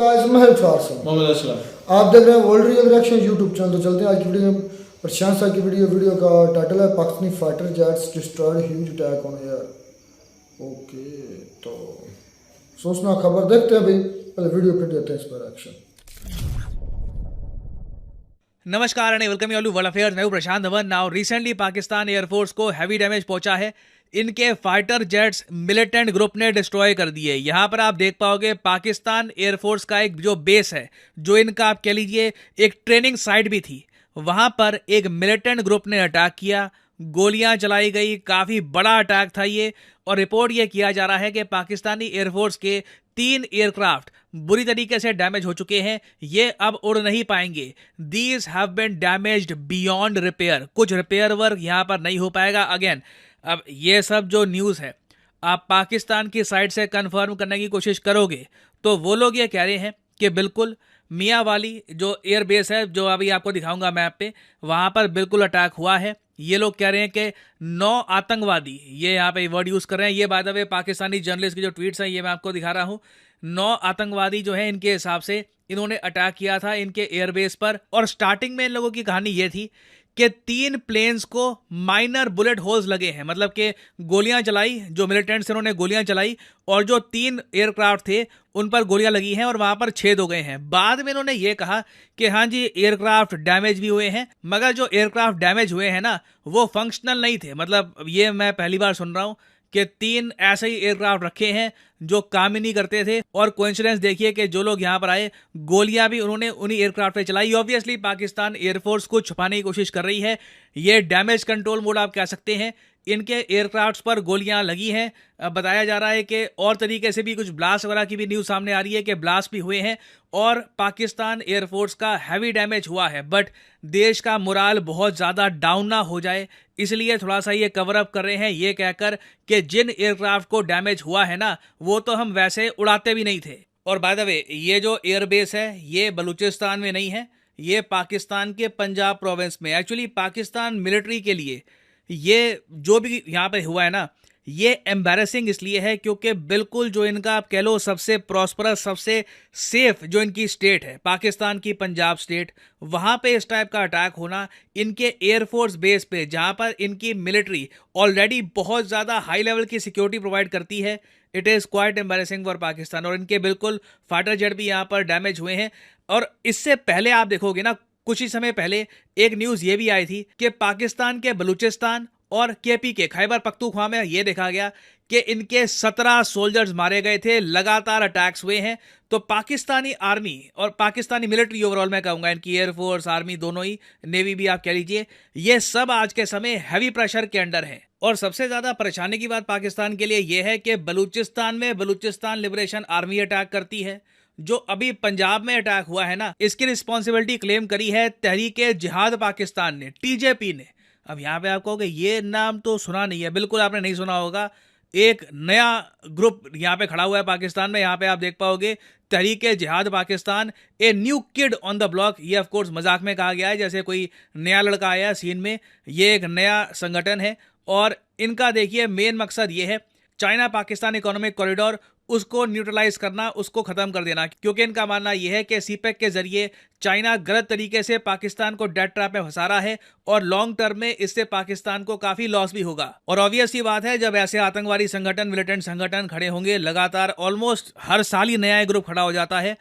Guys, मैं हूं फारसन। आप देख रहे हैं world real reaction YouTube channel. तो चलते हैं आज की वीडियो में। प्रशांत साहब की वीडियो का टाइटल है Pakistani fighter jets destroyed huge attack on air. Okay, तो सोचना खबर देखते हैं भाई, पहले वीडियो फिर देते हैं इस पर एक्शन। नमस्कार and welcome you to World Affairs. मैं हूं Prashant Dhawan. Now recently Pakistan air force को हैवी डैमेज पहुंचा है। इनके फाइटर जेट्स मिलिटेंट ग्रुप ने डिस्ट्रॉय कर दिए। यहां पर आप देख पाओगे पाकिस्तान एयरफोर्स का एक जो बेस है, जो इनका आप कह लीजिए एक ट्रेनिंग साइट भी थी, वहां पर एक मिलिटेंट ग्रुप ने अटैक किया, गोलियां चलाई गई, काफी बड़ा अटैक था ये। और रिपोर्ट ये किया जा रहा है कि पाकिस्तानी एयरफोर्स के 3 एयरक्राफ्ट बुरी तरीके से डैमेज हो चुके हैं, ये अब उड़ नहीं पाएंगे। These have been damaged beyond repair. कुछ रिपेयर वर्क यहां पर नहीं हो पाएगा। अगेन, अब ये सब जो न्यूज़ है आप पाकिस्तान की साइड से कंफर्म करने की कोशिश करोगे तो वो लोग ये कह रहे हैं कि बिल्कुल मियाँ वाली जो एयरबेस है, जो अभी आपको दिखाऊंगा मैप पे, वहां पर बिल्कुल अटैक हुआ है। ये लोग कह रहे हैं कि 9 आतंकवादी, ये यहाँ पे वर्ड यूज कर रहे हैं। ये by the way Pakistani journalist की जो ट्वीट्स हैं ये मैं आपको दिखा रहा हूँ। 9 आतंकवादी जो है इनके हिसाब से इन्होंने अटैक किया था इनके एयरबेस पर। और स्टार्टिंग में इन लोगों की कहानी ये थी कि 3 प्लेन्स को माइनर बुलेट होल्स लगे हैं, मतलब कि गोलियां चलाई, जो मिलिटेंट्स इन्होंने गोलियां चलाई और जो 3 एयरक्राफ्ट थे उन पर गोलियां लगी हैं और वहां पर छेद हो गए हैं। बाद में इन्होंने ये कहा कि हाँ जी एयरक्राफ्ट डैमेज भी हुए हैं, मगर जो एयरक्राफ्ट डैमेज हुए हैं ना वो फंक्शनल नहीं थे। मतलब ये मैं पहली बार सुन रहा हूं कि 3 ऐसे ही एयरक्राफ्ट रखे हैं जो काम ही नहीं करते थे। और कोइंसिडेंस देखिए कि जो लोग यहाँ पर आए, गोलियां भी उन्होंने उन्हीं एयरक्राफ्ट पे चलाई। ऑब्वियसली पाकिस्तान एयरफोर्स को छुपाने की कोशिश कर रही है। ये डैमेज कंट्रोल मोड आप कह सकते हैं। इनके एयरक्राफ्ट पर गोलियां लगी हैं। बताया जा रहा है कि और तरीके से भी कुछ ब्लास्ट वगैरह की भी न्यूज़ सामने आ रही है कि ब्लास्ट भी हुए हैं और पाकिस्तान एयरफोर्स का हैवी डैमेज हुआ है। बट देश का मोराल बहुत ज़्यादा डाउन ना हो जाए, इसलिए थोड़ा सा ये कवर अप कर रहे हैं, ये कहकर कि जिन एयरक्राफ्ट को डैमेज हुआ है ना वो तो हम वैसे उड़ाते भी नहीं थे। और बाय द वे ये जो एयरबेस है ये बलूचिस्तान में नहीं है, ये पाकिस्तान के पंजाब प्रोविंस में। एक्चुअली पाकिस्तान मिलिट्री के लिए ये जो भी यहाँ पे हुआ है ना, ये एम्बैरेसिंग इसलिए है क्योंकि बिल्कुल जो इनका आप कह लो सबसे प्रॉस्परस, सबसे सेफ जो इनकी स्टेट है, पाकिस्तान की पंजाब स्टेट, वहाँ पे इस टाइप का अटैक होना इनके एयरफोर्स बेस पे, जहाँ पर इनकी मिलिट्री ऑलरेडी बहुत ज़्यादा हाई लेवल की सिक्योरिटी प्रोवाइड करती है। It is quite embarrassing for Pakistan. और इनके बिल्कुल फाइटर जेट भी यहाँ पर डैमेज हुए हैं। और इससे पहले आप देखोगे ना, कुछ ही समय पहले एक न्यूज़ ये भी आई थी कि पाकिस्तान के बलूचिस्तान और केपी के खैबर पख्तूनख्वा में ये देखा गया कि इनके 17 सोल्जर्स मारे गए थे। लगातार अटैक्स हुए हैं। तो पाकिस्तानी आर्मी और पाकिस्तानी मिलिट्री ओवरऑल मैं कहूँगा, इनकी एयरफोर्स, आर्मी दोनों ही, नेवी भी आप कह लीजिए, ये सब आज के समय हैवी प्रेशर के अंडर है। और सबसे ज़्यादा परेशानी की बात पाकिस्तान के लिए यह है कि बलूचिस्तान में बलूचिस्तान लिबरेशन आर्मी अटैक करती है। जो अभी पंजाब में अटैक हुआ है ना, इसकी रिस्पॉन्सिबिलिटी क्लेम करी है तहरीक जिहाद पाकिस्तान ने, टीजेपी ने। अब यहाँ पे आप कहोगे ये नाम तो सुना नहीं है, बिल्कुल आपने नहीं सुना होगा। एक नया ग्रुप यहाँ पे खड़ा हुआ है पाकिस्तान में। यहाँ पे आप देख पाओगे तहरीक जिहाद Pakistan, a new kid on the block. ये ऑफ कोर्स मजाक में कहा गया है, जैसे कोई नया लड़का आया सीन में। ये एक नया संगठन है और इनका देखिए मेन मकसद ये है, चाइना पाकिस्तान इकोनॉमिक कॉरिडोर, उसको न्यूट्रलाइज करना, उसको खत्म कर देना। क्योंकि इनका मानना यह है कि सीपेक के जरिए चाइना गलत तरीके से पाकिस्तान को डेट ट्रैप में फंसा रहा है और लॉन्ग टर्म में इससे पाकिस्तान को काफी लॉस भी होगा। और ऑब्वियस ही बात है, जब ऐसे आतंकवादी संगठन, मिलिटेंट संगठन खड़े होंगे लगातार, ऑलमोस्ट हर साल ही नया ग्रुप खड़ा हो जाता है,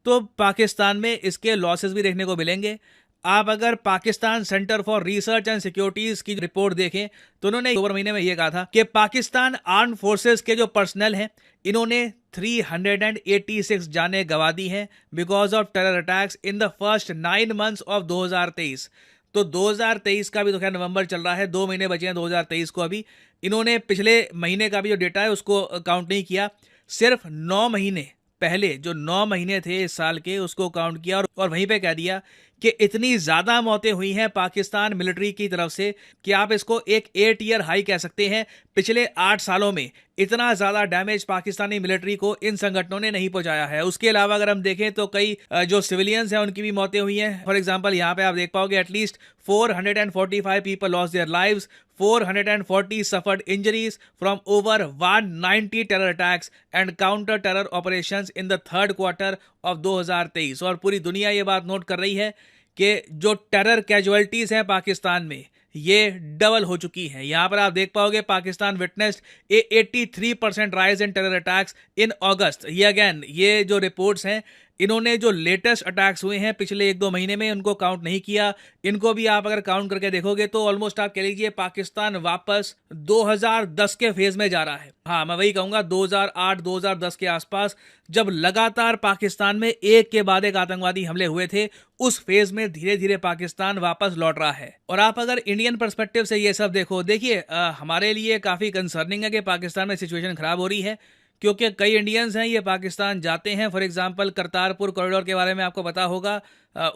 तो पाकिस्तान में इसके लॉसेस भी देखने को मिलेंगे। आप अगर Pakistan centre for research and securities की रिपोर्ट देखें तो उन्होंने अक्टूबर महीने में यह कहा था कि पाकिस्तान आर्म फोर्सेस के जो पर्सनल हैं इन्होंने 386 जानें गंवा दी हैं because of terror attacks in the first 9 months of 2023। तो 2023 का भी तो खैर नवंबर चल रहा है, 2 महीने बचे हैं 2023 को। अभी इन्होंने पिछले महीने का भी जो डेटा है उसको काउंट नहीं किया, सिर्फ 9 महीने पहले जो 9 महीने थे इस साल के उसको काउंट किया और वहीं पे कह दिया कि इतनी ज्यादा मौतें हुई हैं पाकिस्तान मिलिट्री की तरफ से कि आप इसको एक 8 ईयर हाई कह सकते हैं। पिछले 8 सालों में इतना ज्यादा डैमेज पाकिस्तानी मिलिट्री को इन संगठनों ने नहीं पहुंचाया है। उसके अलावा अगर हम देखें तो कई जो सिविलियंस हैं उनकी भी मौतें हुई हैं। फॉर एग्जांपल यहाँ पे आप देख पाओगे at least 445 people lost their lives, 440 suffered injuries from over 190 terror attacks and counter terror operations in the third quarter of 2023। और पूरी दुनिया ये बात नोट कर रही है कि जो टेरर कैजुअलिटीज हैं पाकिस्तान में ये डबल हो चुकी हैं। यहां पर आप देख पाओगे Pakistan witnessed a 83% rise in terror attacks in August. ये अगेन ये जो रिपोर्ट्स हैं इन्होंने जो लेटेस्ट अटैक्स हुए हैं पिछले 1-2 महीने में उनको काउंट नहीं किया। इनको भी आप अगर काउंट करके देखोगे तो ऑलमोस्ट आप कह लीजिए पाकिस्तान वापस 2010 के फेज में जा रहा है। हाँ, मैं वही कहूंगा 2008-2010 के आसपास जब लगातार पाकिस्तान में एक के बाद एक आतंकवादी हमले हुए थे, उस फेज में धीरे धीरे पाकिस्तान वापस लौट रहा है। और आप अगर इंडियन पर्सपेक्टिव से ये सब देखो, देखिए हमारे लिए काफी कंसर्निंग है कि पाकिस्तान में सिचुएशन खराब हो रही है, क्योंकि कई इंडियंस हैं ये पाकिस्तान जाते हैं। फॉर एग्जांपल करतारपुर कॉरिडोर के बारे में आपको पता होगा,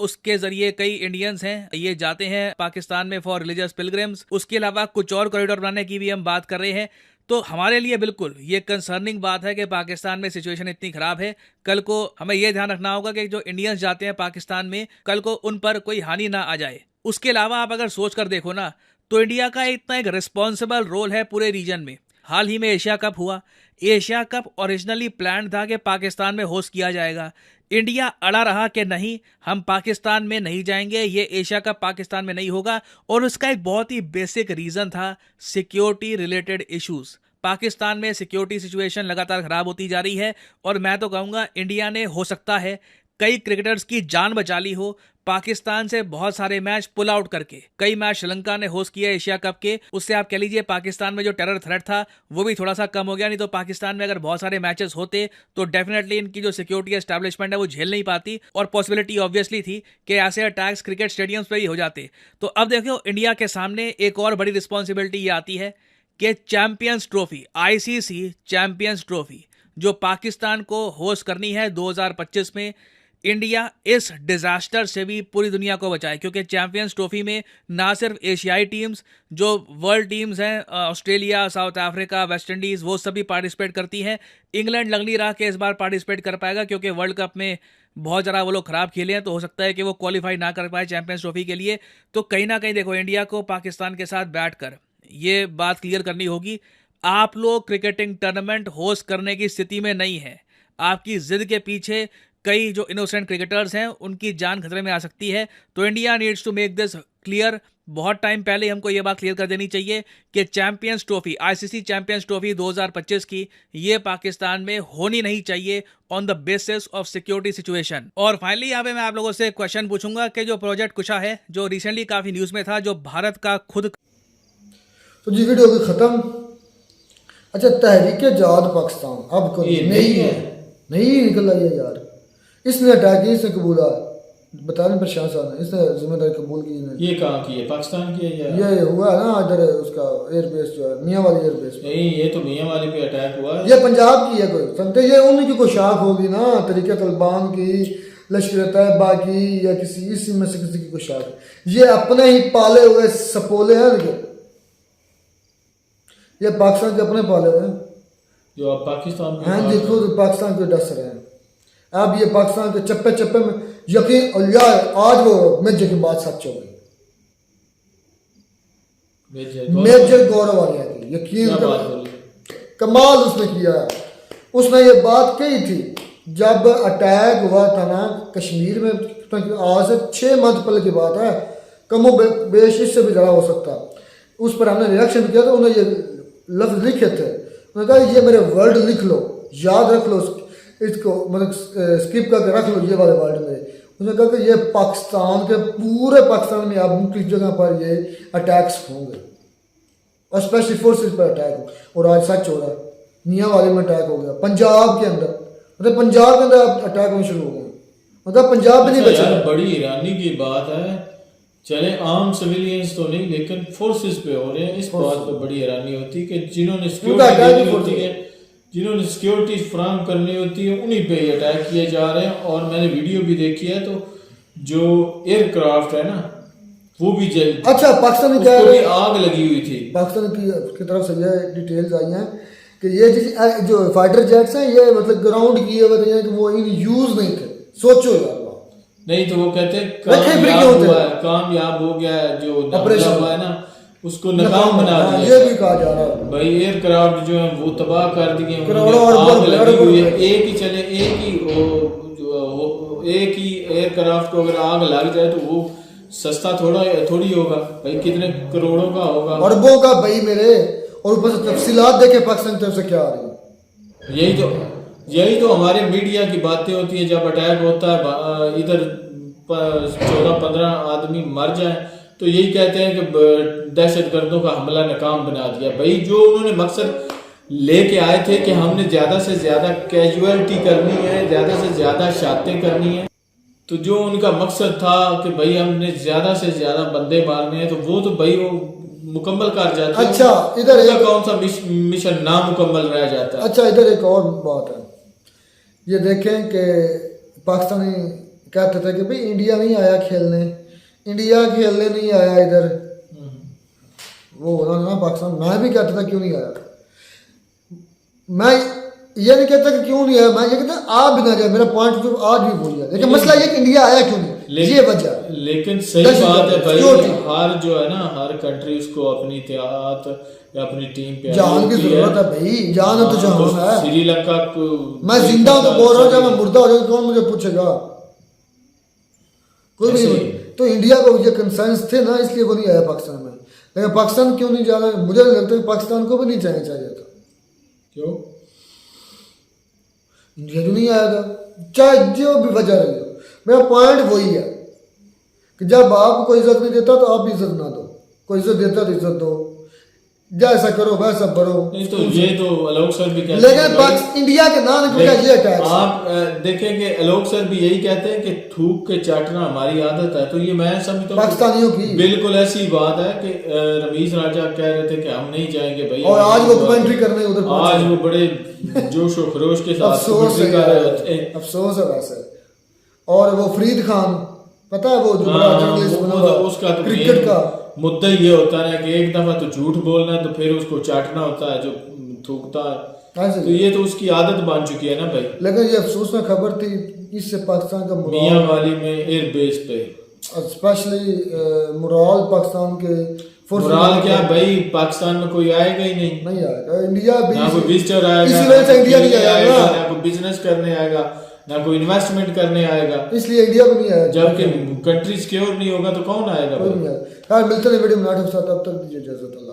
उसके जरिए कई इंडियंस हैं ये जाते हैं पाकिस्तान में फॉर रिलीजियस पिलग्रिम्स। उसके अलावा कुछ और कॉरिडोर बनाने की भी हम बात कर रहे हैं। तो हमारे लिए बिल्कुल ये कंसर्निंग बात है कि पाकिस्तान में सिचुएशन इतनी खराब है। कल को हमें ये ध्यान रखना होगा कि जो इंडियंस जाते हैं पाकिस्तान में कल को उन पर कोई हानि ना आ जाए। उसके अलावा आप अगर सोच कर देखो ना तो इंडिया का इतना एक रिस्पॉन्सिबल रोल है पूरे रीजन में। हाल ही में एशिया कप हुआ। एशिया कप ओरिजिनली प्लान था कि पाकिस्तान में होस्ट किया जाएगा। इंडिया अड़ा रहा कि नहीं, हम पाकिस्तान में नहीं जाएंगे, ये एशिया कप पाकिस्तान में नहीं होगा। और उसका एक बहुत ही बेसिक रीजन था सिक्योरिटी रिलेटेड इश्यूज। पाकिस्तान में सिक्योरिटी सिचुएशन लगातार खराब होती जा रही है और मैं तो कहूँगा इंडिया ने हो सकता है कई क्रिकेटर्स की जान बचा ली हो पाकिस्तान से बहुत सारे मैच पुल आउट करके। कई मैच श्रीलंका ने होस्ट किया एशिया कप के, उससे आप कह लीजिए पाकिस्तान में जो टेरर थ्रेट था वो भी थोड़ा सा कम हो गया। नहीं तो पाकिस्तान में अगर बहुत सारे मैचेस होते तो डेफिनेटली इनकी जो सिक्योरिटी एस्टैब्लिशमेंट है वो झेल नहीं पाती और पॉसिबिलिटी ऑब्वियसली थी कि ऐसे अटैक्स क्रिकेट स्टेडियम्स पर ही हो जाते। तो अब देखो इंडिया के सामने एक और बड़ी रिस्पॉन्सिबिलिटी ये आती है कि champions trophy, ICC champions trophy जो पाकिस्तान को होस्ट करनी है 2025 में, इंडिया इस डिजास्टर से भी पूरी दुनिया को बचाए। क्योंकि चैंपियंस ट्रॉफी में ना सिर्फ एशियाई टीम्स, जो वर्ल्ड टीम्स हैं Australia, south Africa, West Indies, वो सभी पार्टिसिपेट करती हैं। इंग्लैंड लग नहीं रहा कि इस बार पार्टिसिपेट कर पाएगा क्योंकि वर्ल्ड कप में बहुत ज़्यादा वो लोग खराब खेले हैं, तो हो सकता है कि वो क्वालिफाई ना कर पाए चैंपियंस ट्रॉफी के लिए। तो कहीं ना कहीं देखो इंडिया को पाकिस्तान के साथ बैठकर ये बात क्लियर करनी होगी, आप लोग क्रिकेटिंग टूर्नामेंट होस्ट करने की स्थिति में नहीं है। आपकी जिद के पीछे कई जो इनोसेंट क्रिकेटर्स हैं उनकी जान खतरे में आ सकती है। तो India needs to make this clear. बहुत टाइम पहले हमको ये बात क्लियर कर देनी चाहिए कि champions trophy, ICC champions trophy 2025 की ये पाकिस्तान में होनी नहीं चाहिए on the basis of security situation. और फाइनली यहाँ पे मैं आप लोगों से क्वेश्चन पूछूंगा कि जो प्रोजेक्ट कुशा है जो रिसेंटली काफी न्यूज में था, जो भारत का खुद। तो जी वीडियो की खत्म। अच्छा, तहरीक आजाद पाकिस्तान अब कोई नहीं है, नहीं निकल आई है यार। इसने अटैक किया, इसने कबूला, बता रहे प्रशांत साहब ने, इसने जिम्मेदारी कबूल की। ये कहाँ की है? पाकिस्तान की है या? ये हुआ है ना इधर उसका एयरबेस जो है मियाँ वाली एयरबेस। नहीं, ये तो मियाँ वाली पे अटैक हुआ है। ये पंजाब की है कोई समझते, ये उन्हीं की कोई शाख होगी ना, तरीके तलिबान की, लश्कर तैयबा की, या किसी इसी में से किसी की कोई शाख। ये अपने ही पाले हुए सपोले हैं, ये पाकिस्तान के अपने पाले हुए हैं जो अब पाकिस्तान में। हाँ जी, खुद पाकिस्तान को डस रहे हैं। अब ये पाकिस्तान के चप्पे चप्पे में यकीन, और यार आज वो मेजर की बात सच हो गई, मेजर गौरव आर्या की, यकीन कमाल उसने किया है। उसने ये बात कही थी जब अटैक हुआ था ना कश्मीर में, आज से 6 माह पहले की बात है, कमो बेश इससे भी ज़्यादा हो सकता। उस पर हमने रिएक्शन किया तो उन्होंने ये लफ्ज़ लिखे थे, उन्होंने कहा ये मेरे वर्ड लिख लो, याद रख लो इसको, मतलब स्किप करके रख लो ये वाले वर्ड में। उन्होंने कहा कि ये पाकिस्तान के पूरे पाकिस्तान में अब मुख्तलिफ जगह पर ये अटैक्स होंगे और स्पेशल फोर्सेस पर अटैक हो। और आज सच हो रहा है, मियाँ वाले में अटैक हो गया, पंजाब के अंदर, मतलब पंजाब के अंदर अटैक होने शुरू हो गए, मतलब पंजाब भी नहीं बचा। बड़ी हैरानी की बात है, चले आम सिविलियंस तो नहीं लेकिन फोर्सेस पे हो रहे हैं। इस बात पे बड़ी हैरानी होती है कि जिन्होंने सिक्योरिटी होती है, जिन्होंने सिक्योरिटी फ्राहम करनी होती है, उन्हीं पे अटैक किए जा रहे हैं। और मैंने वीडियो भी देखी है तो जो एयरक्राफ्ट है ना वो भी जल अच्छा पाकिस्तान उसको क्या भी है, आग लगी हुई थी। पाकिस्तान की तरफ से ये डिटेल्स आई हैं कि ये जो फाइटर जेट्स हैं ये मतलब ग्राउंड किए हुए थे कि वो इन यूज नहीं थे। सोचो यार नहीं तो वो कहते हैं रखे फ्री कामयाब क्यों होते हुआ हैं? है, कामयाब हो गया है, जो ऑपरेशन हमला हुआ है ना उसको नाकाम बना हाँ, दिया। ये भी कहा जा रहा है। भाई एयरक्राफ्ट जो है वो तबाह कर दिए उन्होंने, करोड़ों आग अरबों लगी हुई है। अरबों एक ही चले एक ही एयरक्राफ्ट को अगर आग लग जाए तो वो सस्ता थोड़ी होगा भाई, कितने करोड़ों का होगा। अरबों का भाई मेरे, और ऊपर से तफसीलात देखे पाकिस्तान की तरफ से क्या आ रही है। यही तो हमारे मीडिया की बातें होती है। जब अटैक होता है इधर 14-15 आदमी मर जाए तो यही कहते हैं कि दहशतगर्दों का हमला नाकाम बना दिया। भाई जो उन्होंने मकसद लेके आए थे कि हमने ज्यादा से ज्यादा कैजुअलिटी करनी है, ज्यादा से ज्यादा शहादतें करनी है, तो जो उनका मकसद था कि भाई हमने ज्यादा से ज्यादा बंदे मारने हैं, तो वो तो भाई वो मुकम्मल कर जाते हैं। अच्छा इधर उनका एक कौन सा मिशन नामुकम्मल रह जाता है। अच्छा इधर एक और बात है, ये देखें कि पाकिस्तानी कहते थे कि भाई इंडिया नहीं आया खेलने, इंडिया खेलने नहीं आया इधर, वो होना ना पाकिस्तान। मैं भी कहता था क्यों नहीं आया, मैं ये नहीं कहता कि क्यों नहीं आया, मैं ये कहता आ भी ना जाए, मेरा पॉइंट तो आज भी वही है। लेकिन मसला ये कि इंडिया आया क्यों नहीं, ये वजह। लेकिन सही बात है भाई, हर जो है ना हर कंट्री उसको अपनी इतिहाद या अपनी टीम पे जान की जरूरत है भाई, जान है तो जान है। श्रीलंका को मैं जिंदा हूं तो बोल रहा हूँ, जब मैं मुर्दा हो जाऊँ कौन मुझे पूछेगा, कोई भी नहीं। तो इंडिया को ये कंसर्न्स थे ना, इसलिए वो नहीं आया पाकिस्तान में। लेकिन पाकिस्तान क्यों नहीं जाना, मुझे लगता है कि पाकिस्तान को भी नहीं जाना चाहिए था। क्यों इंडिया जो नहीं आया था, चाहे जो भी वजह रही हो, मेरा पॉइंट वही है कि जब आपको इज्जत नहीं देता तो आप इज्जत ना दो, कोई इज्जत देता तो इज्जत दो, जैसा करो वैसा करो। नहीं तो ये तो आलोक सर भी कहते लेकिन इंडिया के नाम पे ये अटैक, आप देखेंगे आलोक सर भी यही कहते हैं कि थूक के चाटना हमारी आदत है। तो ये मैं समझता हूँ पाकिस्तानियों की बिल्कुल ऐसी बात है कि रमीज राजा कह रहे थे कि हम नहीं जाएंगे भाई, और आज वो कमेंट्री करने उधर पहुंचे। आज वो बड़े जोश और खरोश के साथ अफसोस है कर रहे होते हैं। अफसोस है वैसे। और वो फरीद खान पता है, वो जो बड़ा जर्नलिस्ट बना हुआ उसका तो क्रिकेट का मुद्दा ये होता है कि एक दफा तो झूठ बोलना है तो फिर उसको चाटना होता है जो थूकता है। ऐसे तो ये तो उसकी आदत बन चुकी है ना भाई। लेकिन ये अफसोस में खबर थी, इससे पाकिस्तान का मियां वाली में एयरबेस पे स्पेशली मुराल पाकिस्तान के मुराल क्या भाई, पाकिस्तान में कोई आएगा ही नहीं आएगा। इंडिया भी ना कोई विजिटर आएगा, इसी वजह से इंडिया नहीं आएगा ना कोई बिजनेस करने आएगा, ना कोई इन्वेस्टमेंट करने आएगा, इसलिए इंडिया भी नहीं आएगा। जबकि कंट्री सिक्योर नहीं होगा तो कौन आएगा। कोई नहीं आएगा। यार मिलते हैं वीडियो में, तब तक दीजिए इजाजत।